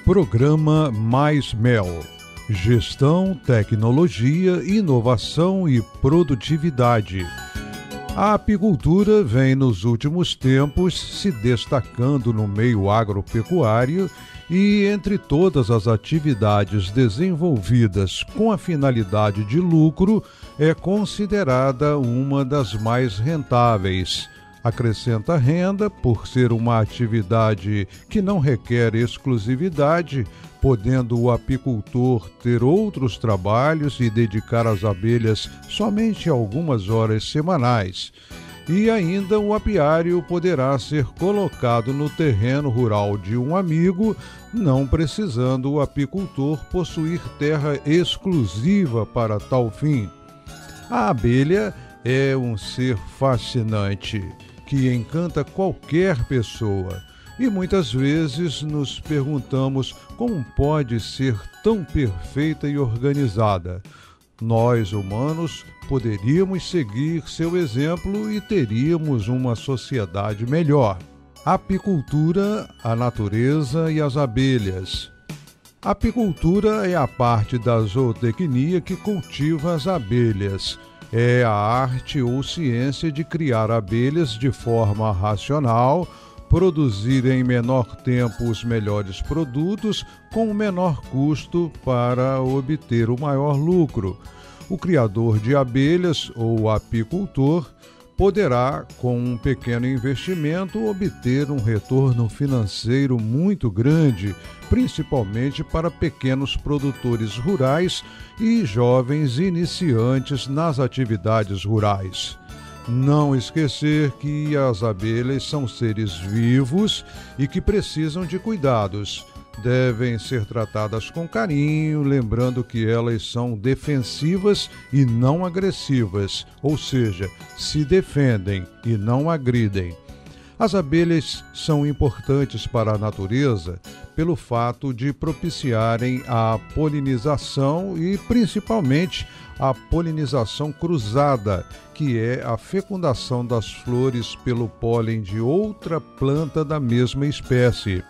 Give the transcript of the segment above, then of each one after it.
Programa Mais Mel. Gestão, tecnologia, inovação e produtividade. A apicultura vem nos últimos tempos se destacando no meio agropecuário e, entre todas as atividades desenvolvidas com a finalidade de lucro, é considerada uma das mais rentáveis. Acrescenta renda por ser uma atividade que não requer exclusividade, podendo o apicultor ter outros trabalhos e dedicar às abelhas somente algumas horas semanais. E ainda o apiário poderá ser colocado no terreno rural de um amigo, não precisando o apicultor possuir terra exclusiva para tal fim. A abelha é um ser fascinante, que encanta qualquer pessoa. E muitas vezes nos perguntamos como pode ser tão perfeita e organizada. Nós, humanos, poderíamos seguir seu exemplo e teríamos uma sociedade melhor. Apicultura, a natureza e as abelhas. A apicultura é a parte da zootecnia que cultiva as abelhas. É a arte ou ciência de criar abelhas de forma racional, produzir em menor tempo os melhores produtos com o menor custo para obter o maior lucro. O criador de abelhas ou apicultor poderá, com um pequeno investimento, obter um retorno financeiro muito grande, principalmente para pequenos produtores rurais e jovens iniciantes nas atividades rurais. Não esquecer que as abelhas são seres vivos e que precisam de cuidados. Devem ser tratadas com carinho, lembrando que elas são defensivas e não agressivas, ou seja, se defendem e não agridem. As abelhas são importantes para a natureza pelo fato de propiciarem a polinização e, principalmente, a polinização cruzada, que é a fecundação das flores pelo pólen de outra planta da mesma espécie.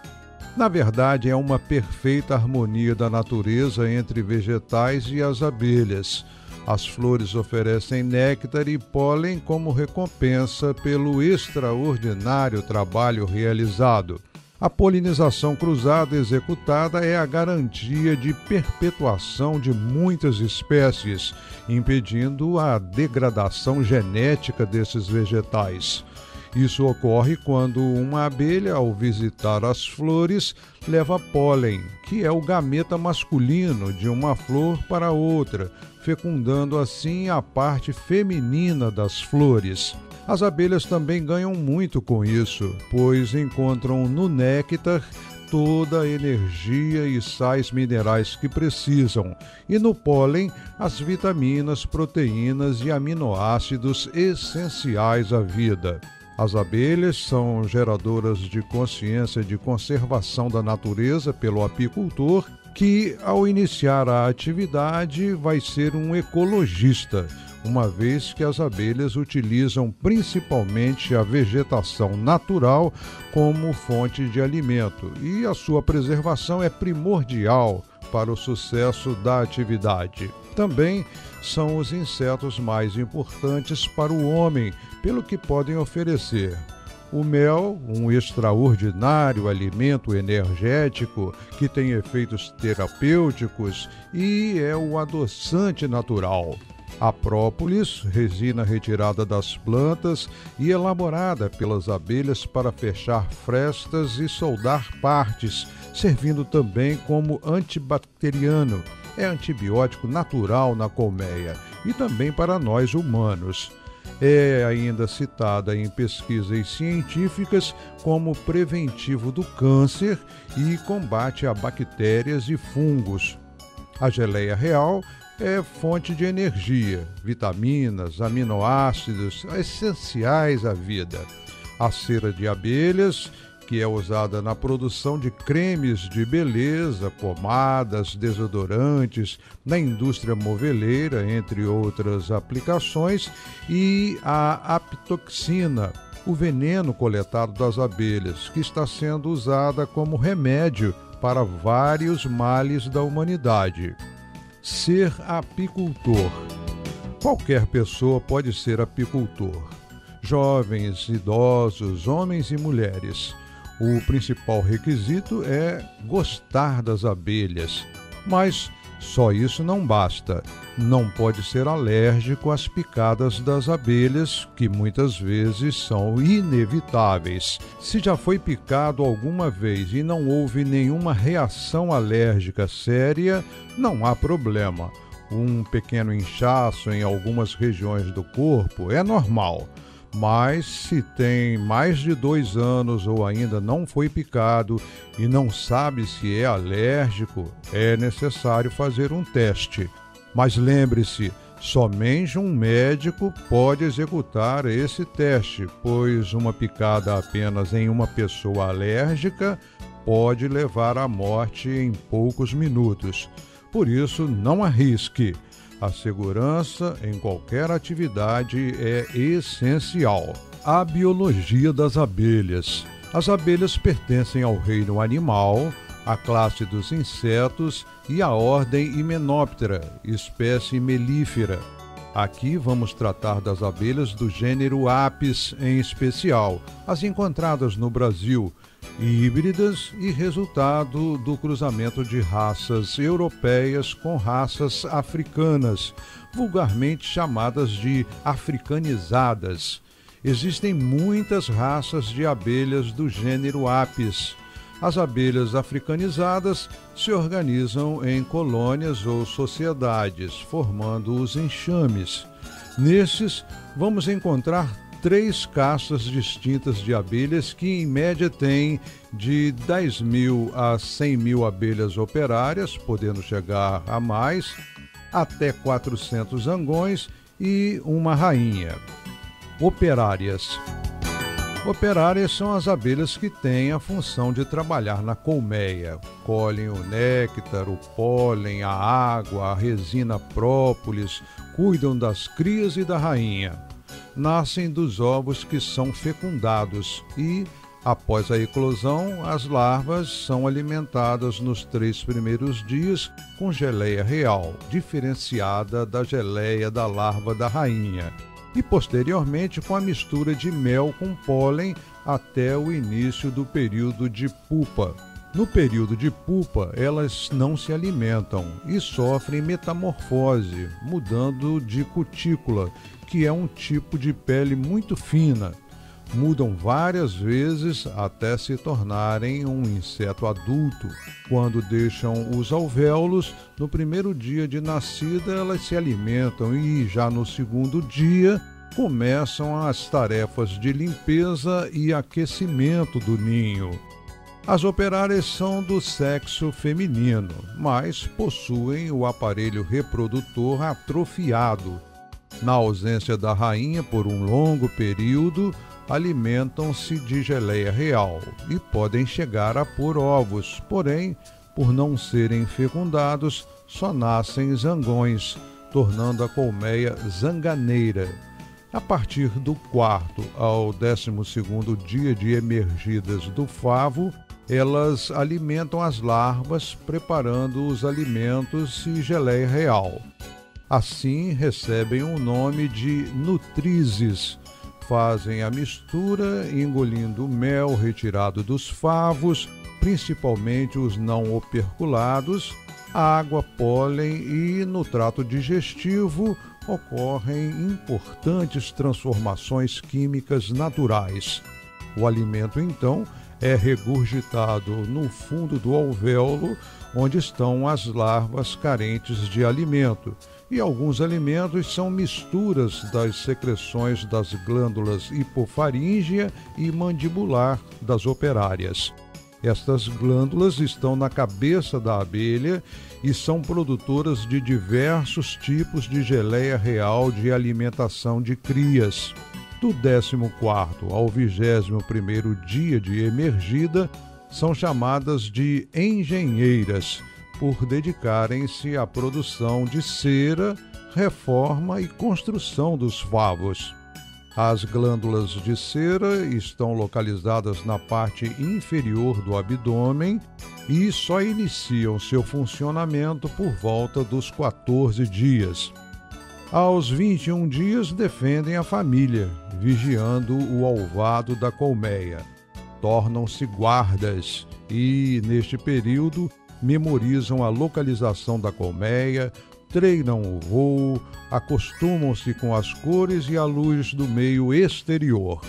Na verdade, é uma perfeita harmonia da natureza entre vegetais e as abelhas. As flores oferecem néctar e pólen como recompensa pelo extraordinário trabalho realizado. A polinização cruzada executada é a garantia de perpetuação de muitas espécies, impedindo a degradação genética desses vegetais. Isso ocorre quando uma abelha, ao visitar as flores, leva pólen, que é o gameta masculino de uma flor para outra, fecundando assim a parte feminina das flores. As abelhas também ganham muito com isso, pois encontram no néctar toda a energia e sais minerais que precisam, e no pólen as vitaminas, proteínas e aminoácidos essenciais à vida. As abelhas são geradoras de consciência de conservação da natureza pelo apicultor, que, ao iniciar a atividade, vai ser um ecologista, uma vez que as abelhas utilizam principalmente a vegetação natural como fonte de alimento, e a sua preservação é primordial para o sucesso da atividade. Também são os insetos mais importantes para o homem, pelo que podem oferecer. O mel, um extraordinário alimento energético que tem efeitos terapêuticos e é o adoçante natural. A própolis, resina retirada das plantas e elaborada pelas abelhas para fechar frestas e soldar partes, servindo também como antibacteriano. É antibiótico natural na colmeia e também para nós humanos. É ainda citada em pesquisas científicas como preventivo do câncer e combate a bactérias e fungos. A geleia real é fonte de energia, vitaminas, aminoácidos essenciais à vida. A cera de abelhas, que é usada na produção de cremes de beleza, pomadas, desodorantes, na indústria moveleira, entre outras aplicações, e a apitoxina, o veneno coletado das abelhas, que está sendo usada como remédio para vários males da humanidade. Ser apicultor. Qualquer pessoa pode ser apicultor. Jovens, idosos, homens e mulheres. O principal requisito é gostar das abelhas, mas só isso não basta. Não pode ser alérgico às picadas das abelhas, que muitas vezes são inevitáveis. Se já foi picado alguma vez e não houve nenhuma reação alérgica séria, não há problema. Um pequeno inchaço em algumas regiões do corpo é normal. Mas se tem mais de 2 anos ou ainda não foi picado e não sabe se é alérgico, é necessário fazer um teste. Mas lembre-se, somente um médico pode executar esse teste, pois uma picada apenas em uma pessoa alérgica pode levar à morte em poucos minutos. Por isso, não arrisque. A segurança em qualquer atividade é essencial. A biologia das abelhas. As abelhas pertencem ao reino animal, à classe dos insetos e à ordem Hymenoptera, espécie melífera. Aqui vamos tratar das abelhas do gênero Apis em especial, as encontradas no Brasil, híbridas e resultado do cruzamento de raças europeias com raças africanas, vulgarmente chamadas de africanizadas. Existem muitas raças de abelhas do gênero Apis. As abelhas africanizadas se organizam em colônias ou sociedades, formando os enxames. Nesses, vamos encontrar 3 castas distintas de abelhas que, em média, têm de 10.000 a 100.000 abelhas operárias, podendo chegar a mais, até 400 zangões e uma rainha. Operárias. Operárias são as abelhas que têm a função de trabalhar na colmeia. Colhem o néctar, o pólen, a água, a resina própolis, cuidam das crias e da rainha. Nascem dos ovos que são fecundados e, após a eclosão, as larvas são alimentadas nos 3 primeiros dias com geleia real, diferenciada da geleia da larva da rainha, e posteriormente com a mistura de mel com pólen até o início do período de pupa. No período de pupa, elas não se alimentam e sofrem metamorfose, mudando de cutícula, que é um tipo de pele muito fina. Mudam várias vezes até se tornarem um inseto adulto. Quando deixam os alvéolos, no primeiro dia de nascida elas se alimentam e já no segundo dia começam as tarefas de limpeza e aquecimento do ninho. As operárias são do sexo feminino, mas possuem o aparelho reprodutor atrofiado. Na ausência da rainha por um longo período, alimentam-se de geleia real e podem chegar a pôr ovos, porém, por não serem fecundados, só nascem zangões, tornando a colmeia zanganeira. A partir do 4º ao 12º dia de emergidas do favo, elas alimentam as larvas, preparando os alimentos e geleia real. Assim, recebem o nome de nutrizes. Fazem a mistura, engolindo o mel retirado dos favos, principalmente os não operculados, água, pólen e, no trato digestivo, ocorrem importantes transformações químicas naturais. O alimento, então, é regurgitado no fundo do alvéolo, onde estão as larvas carentes de alimento, e alguns alimentos são misturas das secreções das glândulas hipofaríngea e mandibular das operárias. Estas glândulas estão na cabeça da abelha e são produtoras de diversos tipos de geleia real de alimentação de crias. Do 14º ao 21º dia de emergida, são chamadas de engenheiras, por dedicarem-se à produção de cera, reforma e construção dos favos. As glândulas de cera estão localizadas na parte inferior do abdômen e só iniciam seu funcionamento por volta dos 14 dias. Aos 21 dias defendem a família, vigiando o alvado da colmeia. Tornam-se guardas e, neste período, memorizam a localização da colmeia, treinam o voo, acostumam-se com as cores e a luz do meio exterior.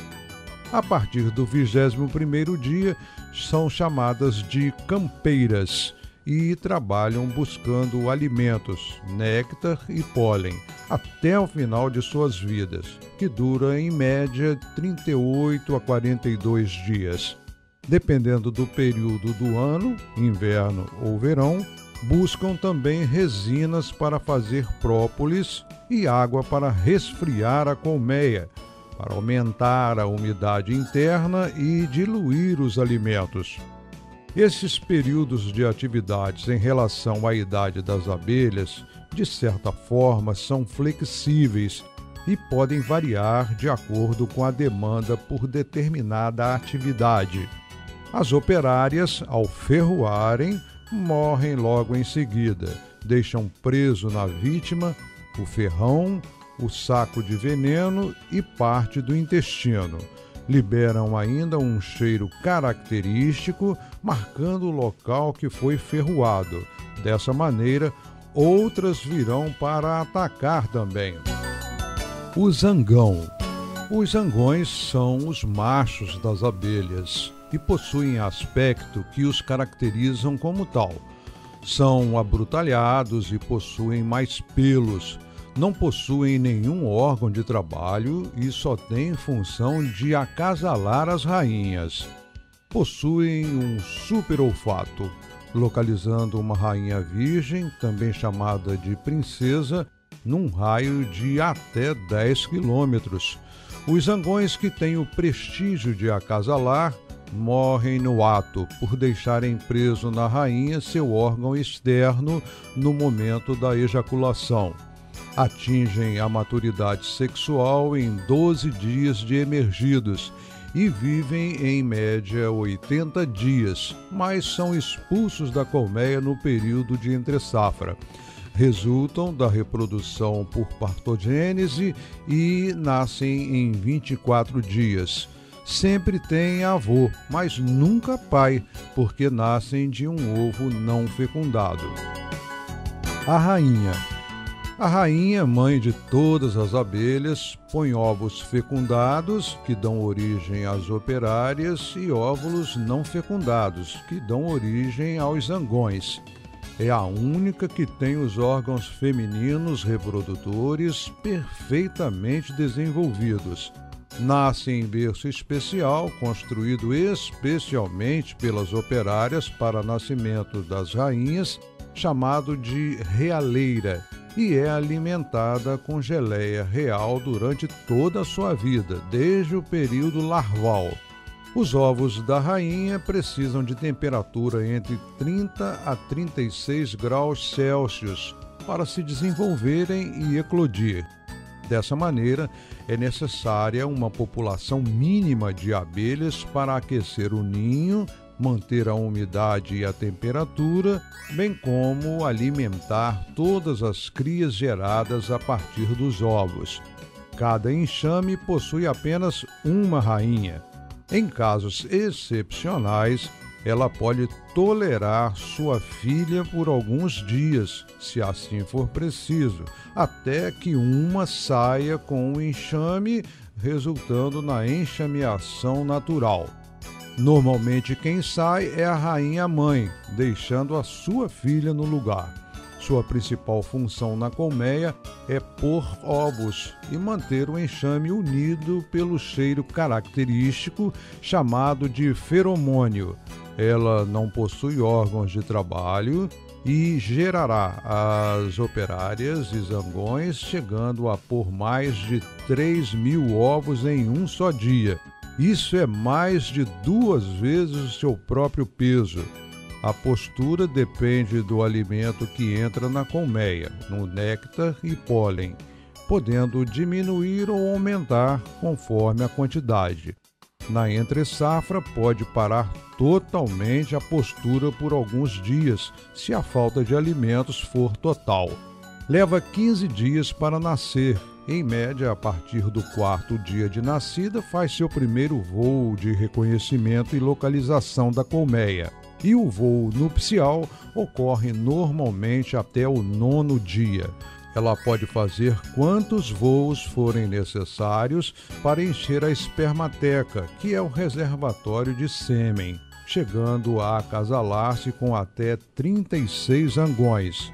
A partir do 21º dia, são chamadas de campeiras e trabalham buscando alimentos, néctar e pólen, até o final de suas vidas, que dura em média 38 a 42 dias. Dependendo do período do ano, inverno ou verão, buscam também resinas para fazer própolis e água para resfriar a colmeia, para aumentar a umidade interna e diluir os alimentos. Esses períodos de atividades em relação à idade das abelhas, de certa forma, são flexíveis e podem variar de acordo com a demanda por determinada atividade. As operárias, ao ferroarem, morrem logo em seguida, deixam preso na vítima o ferrão, o saco de veneno e parte do intestino. Liberam ainda um cheiro característico, marcando o local que foi ferroado. Dessa maneira, outras virão para atacar também. O zangão. Os zangões são os machos das abelhas e possuem aspecto que os caracterizam como tal. São abrutalhados e possuem mais pelos. Não possuem nenhum órgão de trabalho e só têm função de acasalar as rainhas. Possuem um super olfato, localizando uma rainha virgem, também chamada de princesa, num raio de até 10 quilômetros. Os zangões que têm o prestígio de acasalar morrem no ato por deixarem preso na rainha seu órgão externo no momento da ejaculação. Atingem a maturidade sexual em 12 dias de emergidos e vivem em média 80 dias, mas são expulsos da colmeia no período de entre-safra. Resultam da reprodução por partogênese e nascem em 24 dias. Sempre têm avô, mas nunca pai, porque nascem de um ovo não fecundado. A rainha. A rainha, mãe de todas as abelhas, põe ovos fecundados, que dão origem às operárias, e óvulos não fecundados, que dão origem aos zangões. É a única que tem os órgãos femininos reprodutores perfeitamente desenvolvidos. Nasce em berço especial, construído especialmente pelas operárias para nascimento das rainhas, chamado de realeira, e é alimentada com geleia real durante toda a sua vida, desde o período larval. Os ovos da rainha precisam de temperatura entre 30 a 36 graus Celsius para se desenvolverem e eclodir. Dessa maneira, é necessária uma população mínima de abelhas para aquecer o ninho, manter a umidade e a temperatura, bem como alimentar todas as crias geradas a partir dos ovos. Cada enxame possui apenas uma rainha. Em casos excepcionais, ela pode tolerar sua filha por alguns dias, se assim for preciso, até que uma saia com o enxame, resultando na enxameação natural. Normalmente quem sai é a rainha-mãe, deixando a sua filha no lugar. Sua principal função na colmeia é pôr ovos e manter o enxame unido pelo cheiro característico chamado de feromônio. Ela não possui órgãos de trabalho e gerará as operárias e zangões, chegando a pôr mais de 3.000 ovos em um só dia. Isso é mais de 2 vezes o seu próprio peso. A postura depende do alimento que entra na colmeia, no néctar e pólen, podendo diminuir ou aumentar conforme a quantidade. Na entre-safra, pode parar totalmente a postura por alguns dias, se a falta de alimentos for total. Leva 15 dias para nascer. Em média, a partir do 4º dia de nascida, faz seu primeiro voo de reconhecimento e localização da colmeia. E o voo nupcial ocorre normalmente até o 9º dia. Ela pode fazer quantos voos forem necessários para encher a espermateca, que é o reservatório de sêmen, chegando a acasalar-se com até 36 zangões.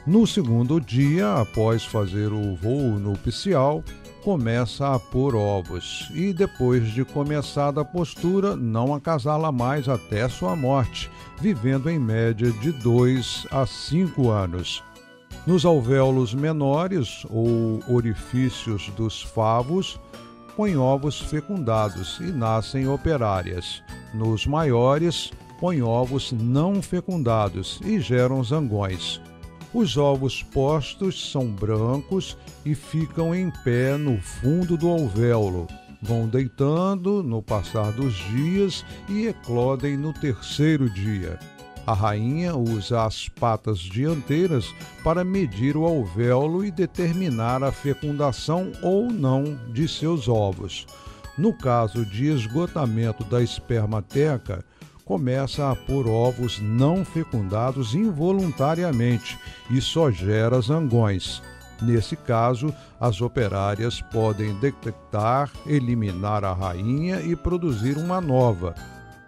No 2º dia, após fazer o voo nupcial, começa a pôr ovos e, depois de começada a postura, não acasala mais até sua morte, vivendo em média de 2 a 5 anos. Nos alvéolos menores, ou orifícios dos favos, põe ovos fecundados e nascem operárias. Nos maiores, põe ovos não fecundados e geram zangões. Os ovos postos são brancos e ficam em pé no fundo do alvéolo. Vão deitando no passar dos dias e eclodem no 3º dia. A rainha usa as patas dianteiras para medir o alvéolo e determinar a fecundação ou não de seus ovos. No caso de esgotamento da espermateca, começa a pôr ovos não fecundados involuntariamente e só gera zangões. Nesse caso, as operárias podem detectar, eliminar a rainha e produzir uma nova.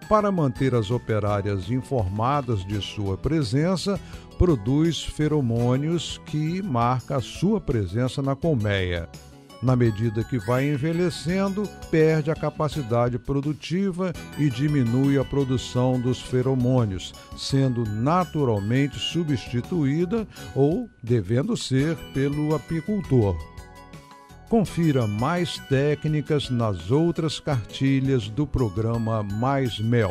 Para manter as operárias informadas de sua presença, produz feromônios que marca a sua presença na colmeia. Na medida que vai envelhecendo, perde a capacidade produtiva e diminui a produção dos feromônios, sendo naturalmente substituída ou devendo ser pelo apicultor. Confira mais técnicas nas outras cartilhas do programa Mais Mel.